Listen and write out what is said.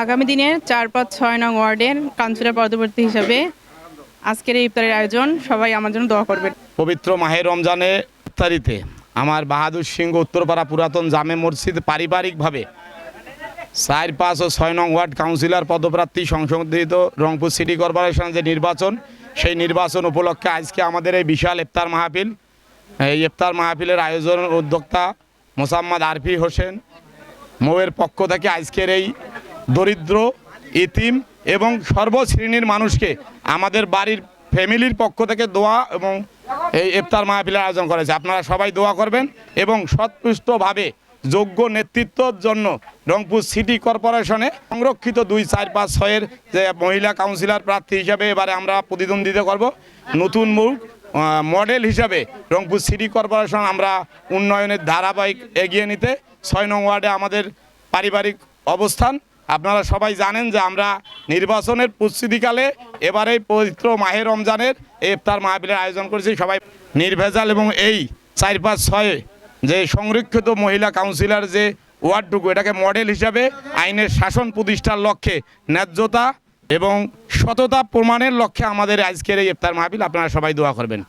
আগামী দিনে ৪, ৫, ৬ নং ওয়ার্ডের কাউন্সিলর পদপ্রার্থী হিসাবে আজকের এই ইফতারের আয়োজন, সবাই আমার জন্য দোয়া করবেন। পবিত্র মাহে রমজানে ইফতারিতে আমার বাহাদুর সিংহ উত্তরপাড়া পুরাতন জামে মসজিদ পারিবারিকভাবে ৪, ৫ ও ৬ নং ওয়ার্ড কাউন্সিলর পদপ্রার্থী সংশোধিত রংপুর সিটি কর্পোরেশনের যে নির্বাচন, সেই নির্বাচন উপলক্ষে আজকে আমাদের এই বিশাল ইফতার মাহফিল, এই ইফতার মাহফিলের আয়োজন উদ্যোক্তা মোসাম্মদ আরফি হোসেন মৌয়ের পক্ষ থেকে আজকের এই দরিদ্র, ইতিম এবং সর্বশ্রেণীর মানুষকে আমাদের বাড়ির ফ্যামিলির পক্ষ থেকে দোয়া এবং এই ইফতার মাহফিলের আয়োজন করেছে। আপনারা সবাই দোয়া করবেন এবং সৎপুষ্টভাবে যোগ্য নেতৃত্বর জন্য রংপুর সিটি কর্পোরেশনে সংরক্ষিত 2, 4, 5, 6-এর যে মহিলা কাউন্সিলর প্রার্থী হিসাবে এবারে আমরা প্রতিদ্বন্দ্বিতা করব। নতুন মুখ মডেল হিসাবে রংপুর সিটি কর্পোরেশন আমরা উন্নয়নের ধারাবাহিক এগিয়ে নিতে 6 নং ওয়ার্ডে আমাদের পারিবারিক অবস্থান। আপনারা সবাই জানেন যে আমরা নির্বাচনের প্রস্তুতিকালে এবারে পবিত্র মাহে রমজানের এই ইফতার মাহফিলের আয়োজন করেছি। সবাই নির্ভেজাল এবং এই 4, 5, 6 যে সংরক্ষিত মহিলা কাউন্সিলর যে ওয়ার্ডটুকু, এটাকে মডেল হিসাবে আইনের শাসন প্রতিষ্ঠার লক্ষ্যে, ন্যায্যতা এবং সততা প্রমাণের লক্ষ্যে আমাদের আজকের এই ইফতার মাহফিল। আপনারা সবাই দোয়া করবেন।